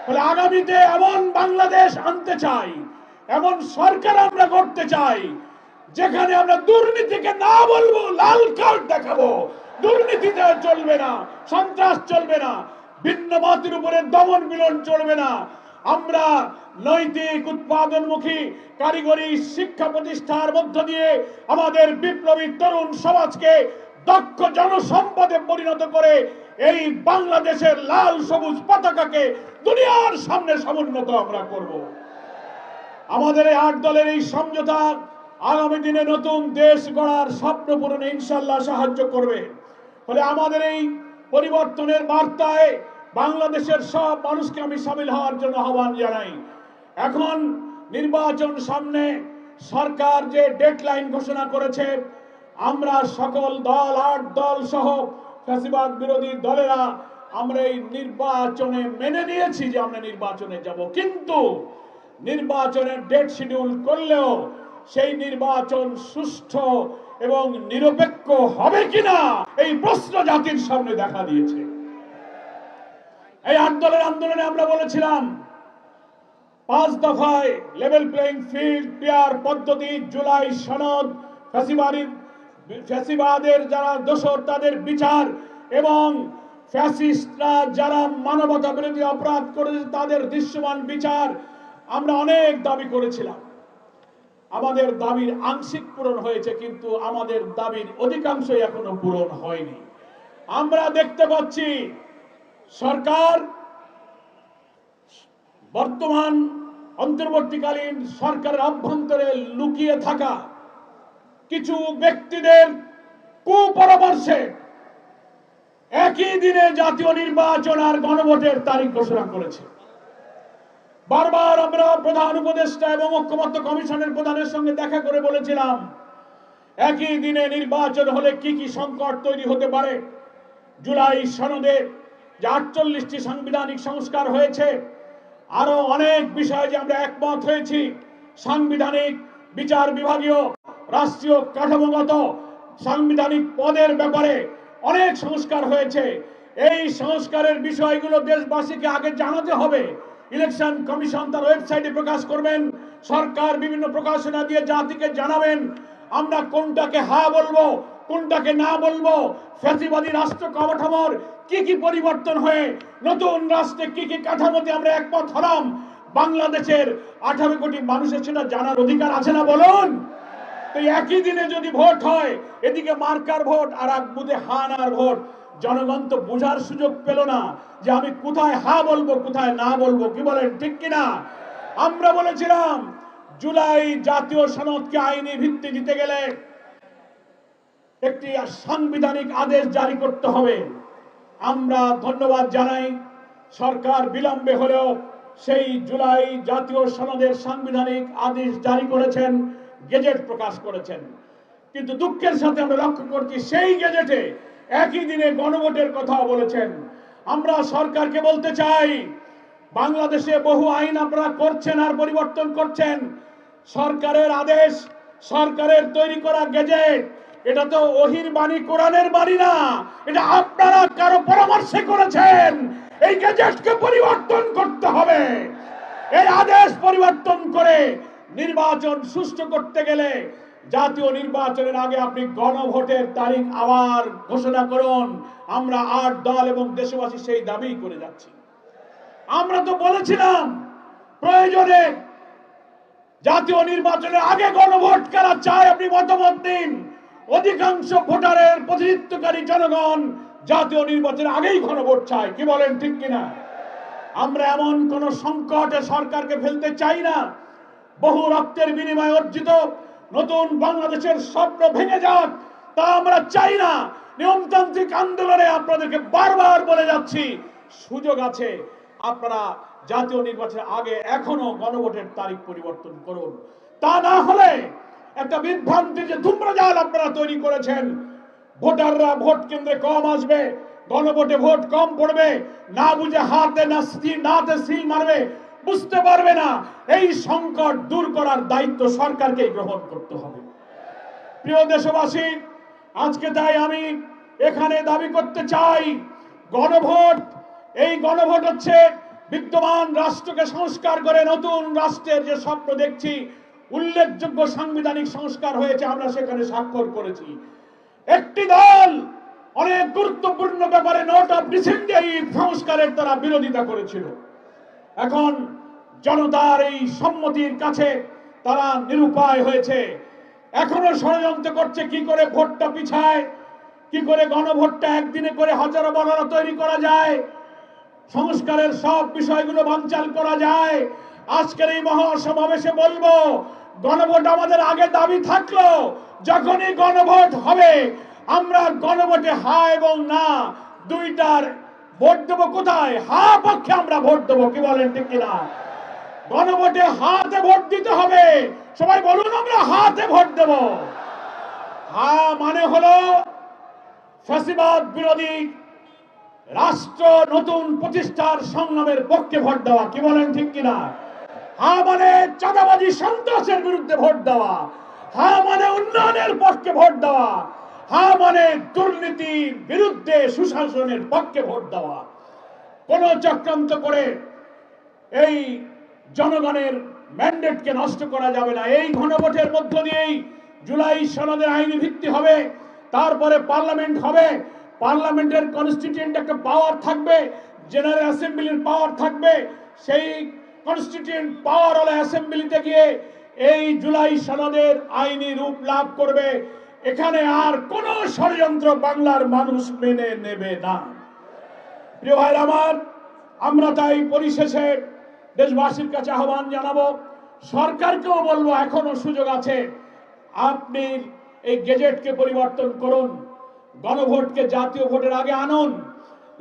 ফলে আগামীতে এমন বাংলাদেশ আনতে চাই, এমন সরকার আমরা করতে চাই যেখানে আমরা দুর্নীতিকে না বলবো, লাল কার্ড দেখাবো। দুর্নীতিতে চলবে না, সন্ত্রাস চলবে না, ভিন্ন মতের উপরে দমন পীড়ন চলবে না। আমরা নৈতিক উৎপাদনমুখী কারিগরি শিক্ষা প্রতিষ্ঠার মধ্য দিয়ে আমাদের বিপ্লবী তরুণ সমাজকে দক্ষ জনসম্পদে পরিণত করে এই বাংলাদেশের লাল সবুজ পতাকাকে দুনিয়ার সামনে সমুন্নত আমরা করব। আমাদের এই 8 দলের এই সমঝোতা আগামী দিনে নতুন দেশ গড়ার স্বপ্ন পূরণে ইনশাআল্লাহ সাহায্য করবে। ফলে আমাদের এই পরিবর্তনের বার্তায় বাংলাদেশের সব মানুষকে আমি সামিল হওয়ার জন্য আহ্বান জানাই। এখন নির্বাচন সামনে, সরকার যে ডেডলাইন ঘোষণা করেছে, আমরা সকল দল 8 দল সহ ফ্যাসিবাদ বিরোধী দলেরা আমরা এই নির্বাচনে মেনে নিয়েছি যে আমরা নির্বাচনে যাব, কিন্তু নির্বাচনের ডেট শিডিউল করলেও সেই নির্বাচন সুষ্ঠু এবং নিরপেক্ষ হবে কিনা এই প্রশ্ন জাতির সামনে দেখা দিয়েছে। এই 8 দলের আন্দোলনে আমরা বলেছিলাম 5 দফায় লেভেল প্লেইং ফিল্ড, পিয়ার পদ্ধতি, জুলাই সনদ, ফ্যাসিবাদের যারা দোষর তাদের বিচার এবং ফ্যাসিস্টরা যারা মানবতা বিরোধী অপরাধ করেছে তাদের দৃশ্যমান বিচার আমরা অনেক দাবি করেছিলাম। আমাদের দাবির আংশিক পূরণ হয়েছে, কিন্তু আমাদের দাবির অধিকাংশই এখনো পূরণ হয়নি। আমরা দেখতে পাচ্ছি সরকার, বর্তমান অন্তর্বর্তীকালীন সরকারের অভ্যন্তরে লুকিয়ে থাকা কিছু ব্যক্তিদের কুপরামর্শে একই দিনে জাতীয় নির্বাচন আর গণভোটের তারিখ ঘোষণা করেছে। বারবার আমরা প্রধান উপদেষ্টা এবং ঐক্যমত্য কমিশনের প্রধানের সঙ্গে দেখা করে বলেছিলাম একই দিনে নির্বাচন হলে কি কি সংকট তৈরি হতে পারে। জুলাই সনদে যে 48টি সাংবিধানিক সংস্কার হয়েছে, আরো অনেক বিষয়ে যে আমরা একমত হয়েছি, সাংবিধানিক বিচার বিভাগীয় রাষ্ট্রীয় কাঠামোগত সাংবিধানিক পদের ব্যাপারে অনেক সংস্কার হয়েছে। এই সংস্কারের বিষয়গুলো দেশবাসীকে আগে জানাতে হবে। ইলেকশন কমিশন তার ওয়েবসাইটে প্রকাশ করবেন, সরকার বিভিন্ন প্রকাশনা দিয়ে জাতিকে জানাবেন আমরা কোনটাকে হ্যাঁ বলবো, কোনটাকে না বলবো। ফ্যাসিবাদী রাষ্ট্র কাঠামোর কি কি পরিবর্তন হয়ে নতুন রাষ্ট্রে কি কি কাঠামোতে আমরা একমত হলাম, বাংলাদেশের 18 কোটি মানুষের সেটা জানার অধিকার আছে না বলুন? তো একই দিনে যদি ভোট হয়, এদিকে মার্কার ভোট আর এক বুথে হানার ভোট, জনগণ তো বোঝার সুযোগ পেল না যে আমি কোথায় হ্যাঁ বলবো কোথায় না বলবো। কি বলেন, ঠিক কিনা? আমরা বলেছিলাম জুলাই জাতীয় সনদকে আইনি ভিত্তি দিতে গেলে একটি সাংবিধানিক আদেশ জারি করতে হবে। আমরা ধন্যবাদ জানাই, সরকার বিলম্বে হলেও সেই জুলাই জাতীয় সনদের সাংবিধানিক আদেশ জারি করেছেন, গেজেট প্রকাশ করেছেন। কিন্তু দুঃখের সাথে আমরা লক্ষ্য করছি সেই গেজেটে একই দিনে গণভোটের কথা বলেছেন। আমরা সরকারকে বলতে চাই, বাংলাদেশে বহু আইন আপনারা করছেন আর পরিবর্তন করছেন, সরকারের আদেশ, সরকারের তৈরি করা গেজেট, এটা তো ওহির বাণী, কোরআনের বাণী না, এটা আপনারা কারো পরামর্শে করেছেন। এই গেজেটকে পরিবর্তন করতে হবে। এই আদেশ পরিবর্তন করে নির্বাচন সুষ্ঠু করতে গেলে জাতীয় নির্বাচনের আগে আপনি গণভোটের তারিখ আবার ঘোষণা করুন। আমরা 8 দল এবং দেশবাসী সেই দাবি করে যাচ্ছি। আমরা তো বলেছিলাম প্রয়োজনে জাতীয় নির্বাচনের আগে গণভোট করা চাই, আপনি মতামত দিন। অধিকাংশ ভোটারের প্রতিনিধিত্বকারী জনগণ জাতীয় নির্বাচনের আগেই গণভোট চায়। কি বলেন, ঠিক কিনা? আমরা এমন কোন সংকটে সরকারকে ফেলতে চাই না। বহু রক্তের বিনিময়ে অর্জিত নতুন বাংলাদেশের স্বপ্ন ভেঙে যাক, তা আমরা চাই না। নিয়মতান্ত্রিক আন্দোলনে আপনাদেরকে বারবার বলে যাচ্ছি, সুযোগ আছে, আপনারা জাতীয় নির্বাচনের আগে এখনো গণভোটের তারিখ পরিবর্তন করুন। তা না হলে একটা বিভ্রান্তির যে ধূম্রজাল আপনারা তৈরি করেছেন, ভোটাররা ভোট কেন্দ্রে কম আসবে, গণভোটে ভোট কম পড়বে, না বুঝে হাতে না নাতে সিল মারবে, বুঝতে পারবে না। এই সংকট দূর করার দায়িত্ব সরকারকে গ্রহণ করতে হবে। প্রিয় দেশবাসী, আজকে তাই আমি এখানে দাবি করতে চাই, গণভোট, এই গণভোট হচ্ছে বিদ্যমান রাষ্ট্রকে সংস্কার করে নতুন রাষ্ট্রের যে স্বপ্ন দেখছি, উল্লেখযোগ্য সাংবিধানিক সংস্কার হয়েছে, আমরা সেখানে স্বাক্ষর করেছি। একটি দল অনেক গুরুত্বপূর্ণ ব্যাপারে নোট অফ ডিসেন্ট এই সংস্কারের তারা বিরোধিতা করেছিল। এখন জনতার এই সম্মতির কাছে তারা নিরুপায় হয়েছে। এখনো ষড়যন্ত্র করছে কি করে ভোটটা পিছায়, কি করে গণভোটটা একদিনে করে হাজারো বড়রা তৈরি করা যায়, সংস্কারের সব বিষয়গুলো বানচাল করা যায়। আজকের এই মহাসমাবেশে বলবো, গণভোট আমাদের আগে দাবি থাকলো, যখনই গণভোট হবে আমরা গণভোটে হা এবং না দুইটার ভোট দেবো। কোথায়? হা পক্ষে আমরা ভোট দেবো, কি বলেন ঠিক কিনা? গণভোটে হাতে ভোট দিতে হবে। সবাই বলুন আমরা হাতে ভোট দেব। হা মানে হলো ফ্যাসিবাদ বিরোধী রাষ্ট্র নতুন প্রতিষ্ঠার সংগ্রামের পক্ষে ভোট দেওয়া, কি বলেন ঠিক কিনা? হা মানে চাঁদাবাজি সন্ত্রাসের বিরুদ্ধে ভোট দেওয়া, হা মানে উন্নয়নের পক্ষে ভোট দেওয়া, হা মানে দুর্নীতির বিরুদ্ধে সুশাসনের পক্ষে ভোট দেওয়া। কোন চক্রান্ত করে এই জনগণের ম্যান্ডেটকে নষ্ট করা যাবে না। এই গণভোটের মধ্য দিয়েই জুলাই সনদের আইনি ভিত্তি হবে, তারপরে পার্লামেন্ট হবে, পার্লামেন্টের কনস্টিটিউয়েন্ট একটা পাওয়ার থাকবে, জেনারেল অ্যাসেম্বলির পাওয়ার থাকবে। সেই কনস্টিটিউয়েন্ট পাওয়ার হলো অ্যাসেম্বলিতে গিয়ে এই জুলাই সনদের আইনি রূপ লাভ করবে। এখানে আর কোন ষড়যন্ত্র বাংলার মানুষ মেনে নেবে না। প্রিয় ভাই আমার, আমরা তাই পরিশেষে দেশবাসীর কাছে আহ্বান জানাবো, সরকারকেও বলবো এখনো সুযোগ আছে, আপনি এই গেজেটকে পরিবর্তন করুন, গণভোটকে জাতীয় ভোটের আগে আনুন।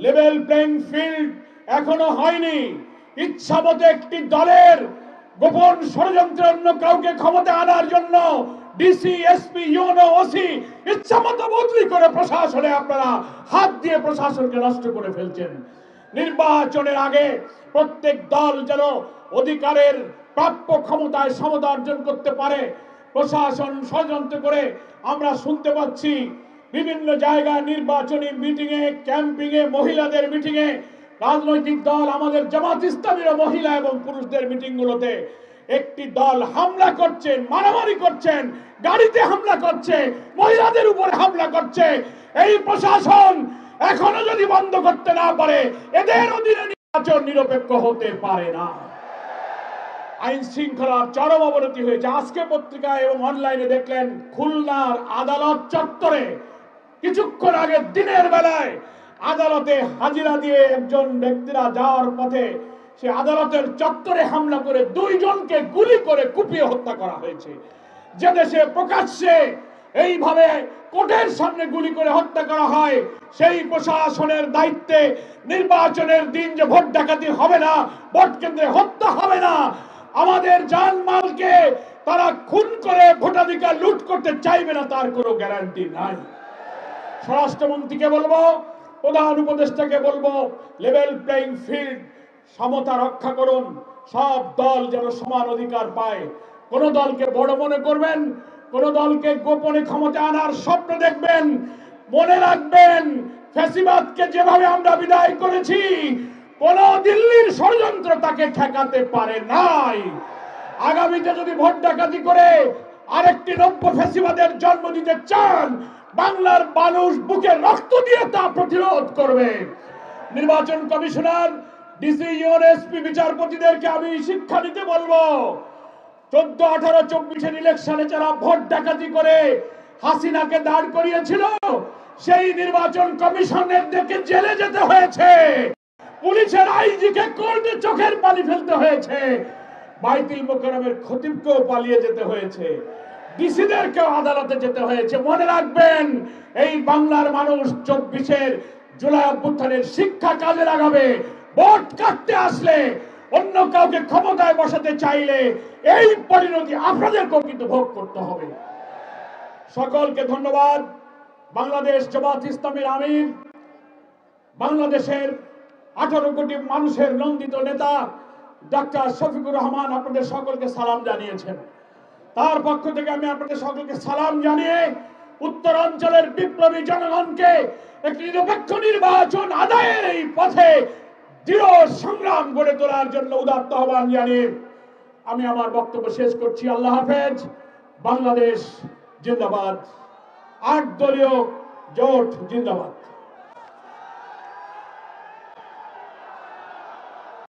লেভেল প্লেইং ফিল্ড এখনো হয়নি। ইচ্ছামতো একটি দলের গোপন ষড়যন্ত্রে অন্য কাউকে ক্ষমতা আনার জন্য ডিসি, এসপি, ইউনো, ওসি ইচ্ছামতো বদলি করে প্রশাসনে আপনারা হাত দিয়ে প্রশাসনকে নষ্ট করে ফেলছেন। নির্বাচনের আগে প্রত্যেক দল যেন অধিকারের প্রাপ্য ক্ষমতায় সমতা অর্জন করতে পারে। প্রশাসন ষড়যন্ত্র করে আমরা শুনতে পাচ্ছি বিভিন্ন জায়গায় নির্বাচনী মিটিংয়ে, ক্যাম্পিংয়ে, মহিলাদের মিটিংয়ে রাজনৈতিক দল, আমাদের জামাত ইসলামীর মহিলা এবং পুরুষদের মিটিংগুলোতে একটি দল হামলা করছেন, মারামারি করছেন, গাড়িতে হামলা করছে, মহিলাদের উপরে হামলা করছে। এই প্রশাসন এখনো যদি বন্ধ করতে না পারে, এদের অধীনে নির্বাচন নিরপেক্ষ হতে পারে না। আইন শৃঙ্খলার চরম অবনতি হয়েছে। আজকে পত্রিকায় এবং অনলাইনে দেখলেন খুলনার আদালত চত্বরে কিছুক্ষণ আগে দিনের বেলায় আদালতে হাজিরা দিয়ে একজন ব্যক্তিরা যাওয়ার পথে সে আদালতের চত্বরে হামলা করে 2 জনকে গুলি করে কুপিয়ে হত্যা করা হয়েছে। যে দেশে প্রকাশ্যে এইভাবে কোর্টের সামনে গুলি করে হত্যা করা হয়, সেই প্রশাসনের দায়িত্বে নির্বাচনের দিন যে ভোট ডাকাতি হবে না, ভোট কেন্দ্রে হত্যা হবে না, আমাদের জানমালকে তারা খুন করে ভোটাধিকার লুট করতে চাইবে না, তার কোনো গ্যারান্টি নাই। স্বরাষ্ট্রমন্ত্রীকে বলবো, প্রধান উপদেষ্টাকে বলবো, লেভেল প্লেইং ফিল্ড, সমতা রক্ষা করুন। সব দল যেন সমান অধিকার পায়। কোন দলকে বড় মনে করবেন, কোন দলকে গোপনে ক্ষমতা আনার স্বপ্ন দেখবেন, মনে রাখবেন ফ্যাসিবাদকে যেভাবে আমরা বিদায় করেছি, কোন দিল্লির ষড়যন্ত্র তাকে ঠেকাতে পারে নাই। আগামীতে যদি ভোট ডাকাতি করে আরেকটি নব্য ফ্যাসিবাদের জন্ম দিতে চান, বাংলার মানুষ বুকে রক্ত দিয়ে তা প্রতিরোধ করবে। নির্বাচন কমিশনার, ডিসি, ইউনো, এসপি, বিচারপতিদেরকে আমি শিক্ষা দিতে বলবো, 14, 18, 24 ইলেকশনে যারা ভোট ডাকাতি করে হাসিনাকে দাঁড় করিয়েছিল, সেই নির্বাচন কমিশনের দেখে জেলে যেতে হয়েছে, পুলিশের আইজিকে কোর্টে চোখের পানি ফেলতে হয়েছে, বাইতুল মোকাররমের খতিবকেও পালিয়ে যেতে হয়েছে, ডিসিদেরকেও আদালতে যেতে হয়েছে। মনে রাখবেন, এই বাংলার মানুষ 24-এর জুলাই অভ্যুত্থানের শিক্ষা কাজে লাগাবে। ভোট কাটতে আসলে, অন্য কাউকে ক্ষমতায় বসাতে চাইলে এই পরিণতি আপনাদেরকেও কিন্তু ভোগ করতে হবে। সকলকে ধন্যবাদ। বাংলাদেশ জামাত ইসলামীর আমির, বাংলাদেশের 18 কোটি মানুষের নন্দিত নেতা ডক্টর শফিকুর রহমান আপনাদের সকলকে সালাম জানিয়েছেন। তার পক্ষ থেকে আমি আপনাদের সকলকে সালাম জানিয়ে উত্তরাঞ্চলের বিপ্লবী জনগণকে একটি নিরপেক্ষ নির্বাচন আদায়ের এই পথে দৃঢ় সংগ্রাম গড়ে তোলার জন্য উদাত্ত আহ্বান জানিয়ে আমি আমার বক্তব্য শেষ করছি। আল্লাহ হাফেজ। বাংলাদেশ জিন্দাবাদ। 8 দলীয় জোট জিন্দাবাদ।